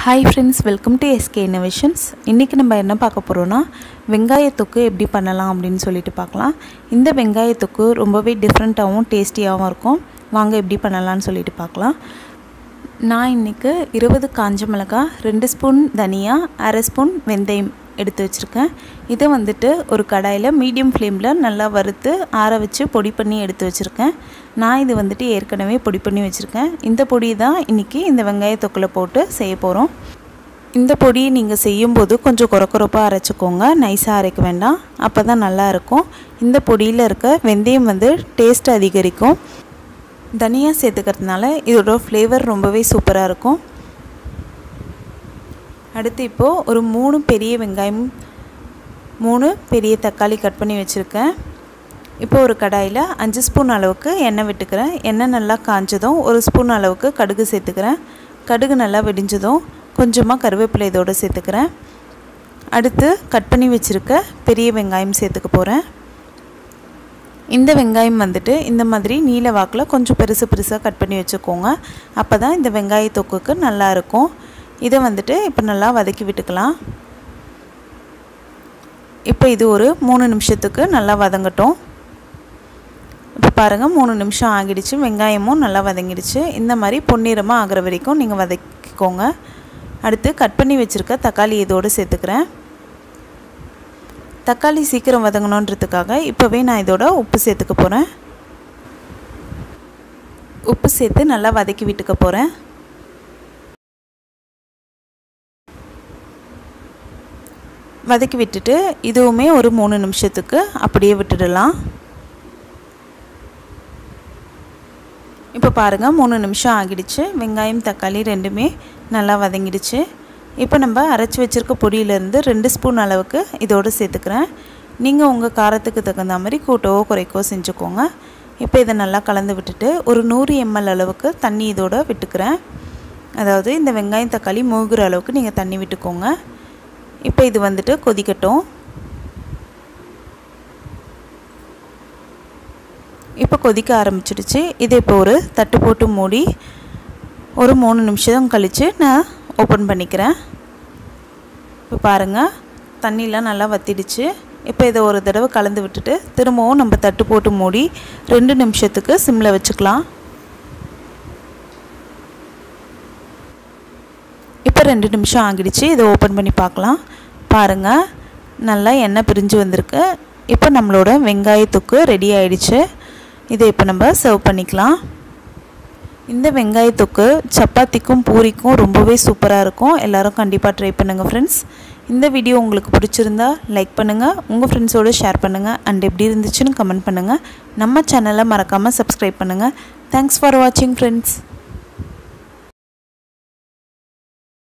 Hi friends, welcome to SK Innovations. இன்னைக்கு நம்ம என்ன பார்க்க போறோம்னா வெங்காய தொக்கு எப்படி பண்ணலாம் அப்படினு சொல்லிட்டு பார்க்கலாம். இந்த வெங்காய தொக்கு ரொம்பவே டிஃபரண்டாவும் டேஸ்டியாவும் இருக்கும். வாங்க எப்படி பண்ணலாம்னு சொல்லிட்டு பார்க்கலாம். நான் இன்னைக்கு 20 காஞ்ச மிளகாய், 2 ஸ்பூன் தனியா, 1/2 ஸ்பூன் வெந்தயம் எடுத்து வச்சிருக்கேன். இதை வந்துட்டு ஒரு கடாயில மீடியம் ஃப்ளேம்ல நல்லா வறுத்து ஆற வச்சு பொடி பண்ணி எடுத்து வச்சிருக்கேன். நான் இது வந்துட்டு ஏற்கனவே பொடி பண்ணி வச்சிருக்கேன். இந்த பொடி தான் இன்னைக்கு இந்த வெங்காய தொக்குல போட்டு செய்ய போறோம். இந்த பொடியை நீங்க செய்யும்போது கொஞ்சம் கொரகொரப்பா அரைச்சுக்கோங்க. நைஸா அரைக்க வேண்டாம். அப்பதான் நல்லா இருக்கும். இந்த பொடியில இருக்க வெந்தயம் வந்து டேஸ்ட் அதிகரிக்கும். தனியா சேர்த்துக்கிறதுனால இதோட ஃப்ளேவர் ரொம்பவே சூப்பரா இருக்கும். அடுத்து இப்போ ஒரு 3 பெரிய வெங்காயம் 3 பெரிய தக்காளி கட் பண்ணி வச்சிருக்கேன். இப்போ ஒரு கடாயில 5 ஸ்பூன் அளவுக்கு எண்ணெய் விட்டுக்கிறேன். எண்ணெய் நல்லா காஞ்சதும் 1 ஸ்பூன் அளவுக்கு கடுகு சேர்த்துக்கிறேன். கடுகு நல்லா வெடிஞ்சதும் கொஞ்சமா கறிவேப்பிலை இதோட சேர்த்துக்கிறேன். அடுத்து கட் பண்ணி வச்சிருக்க பெரிய வெங்காயம் சேர்த்துக்க போறேன். இந்த வெங்காயம் வந்துட்டு இந்த மாதிரி நீல வாக்குல கொஞ்சம் பெருசா கட் பண்ணி வச்சுக்கோங்க. அப்பதான் இந்த வெங்காய தொக்குக்கு நல்லா இருக்கும். இதை வந்துட்டு இப்போ நல்லா வதக்கி விட்டுக்கலாம். இப்போ இது ஒரு 3 நிமிஷத்துக்கு நல்லா வதங்கட்டும். இப்போ பாருங்க 3 நிமிஷம் ஆகிடுச்சு. வெங்காயமும் நல்லா வதங்கிடுச்சு. இந்த மாதிரி பொன்னிறமா ஆகிற வரைக்கும் நீங்கள் வதக்கிக்கோங்க. அடுத்து கட் பண்ணி வச்சிருக்க தக்காளி இதோடு சேர்த்துக்கிறேன். தக்காளி சீக்கிரம் வதங்கணுன்றதுக்காக இப்போவே நான் இதோட உப்பு சேர்த்துக்க போகிறேன். உப்பு சேர்த்து நல்லா வதக்கி விட்டுக்க போகிறேன். வதக்கி விட்டுட்டு இதுவுமே ஒரு 3 நிமிஷத்துக்கு அப்படியே விட்டுடலாம். இப்போ பாருங்க 3 நிமிஷம் ஆகிடுச்சு. வெங்காயம் தக்காளி ரெண்டுமே நல்லா வதங்கிடுச்சு. இப்போ நம்ம அரைச்சி வச்சிருக்க பொடியிலேருந்து 2 ஸ்பூன் அளவுக்கு இதோடு சேர்த்துக்கிறேன். நீங்கள் உங்கள் காரத்துக்கு தகுந்த மாதிரி கூட்டவோ குறைக்கவோ செஞ்சுக்கோங்க. இப்போ இதை நல்லா கலந்து விட்டுட்டு ஒரு 100 ml அளவுக்கு தண்ணி இதோட விட்டுக்கிறேன். அதாவது இந்த வெங்காயம் தக்காளி மூழ்கிற அளவுக்கு நீங்கள் தண்ணி விட்டுக்கோங்க. இப்போ இது வந்துட்டு கொதிக்கட்டும். இப்போ கொதிக்க ஆரம்பிச்சிடுச்சு. இதை இப்போ ஒரு தட்டு போட்டு மூடி ஒரு 3 நிமிஷம் கழித்து நான் ஓப்பன் பண்ணிக்கிறேன். இப்போ பாருங்கள் தண்ணிலாம் நல்லா வத்திடுச்சு. இப்போ இதை ஒரு தடவை கலந்து விட்டுட்டு திரும்பவும் நம்ம தட்டு போட்டு மூடி 2 நிமிஷத்துக்கு சிம்மில் வச்சுக்கலாம். இப்போ 2 நிமிஷம் ஆகிடுச்சு. இதை ஓப்பன் பண்ணி பார்க்கலாம். பாருங்கள் நல்லா எண்ணெய் பிரிஞ்சு வந்திருக்கு. இப்போ நம்மளோட வெங்காய தொக்கு ரெடி ஆயிடுச்சு. இதை இப்போ நம்ம சர்வ் பண்ணிக்கலாம். இந்த வெங்காய தொக்கு சப்பாத்திக்கும் பூரிக்கும் ரொம்பவே சூப்பராக இருக்கும். எல்லோரும் கண்டிப்பாக ட்ரை பண்ணுங்கள் ஃப்ரெண்ட்ஸ். இந்த வீடியோ உங்களுக்கு பிடிச்சிருந்தா லைக் பண்ணுங்கள், உங்கள் ஃப்ரெண்ட்ஸோடு ஷேர் பண்ணுங்கள், அண்ட் எப்படி இருந்துச்சுன்னு கமெண்ட் பண்ணுங்கள். நம்ம சேனலை மறக்காமல் சப்ஸ்கிரைப் பண்ணுங்கள். தேங்க்ஸ் ஃபார் வாட்சிங் ஃப்ரெண்ட்ஸ்.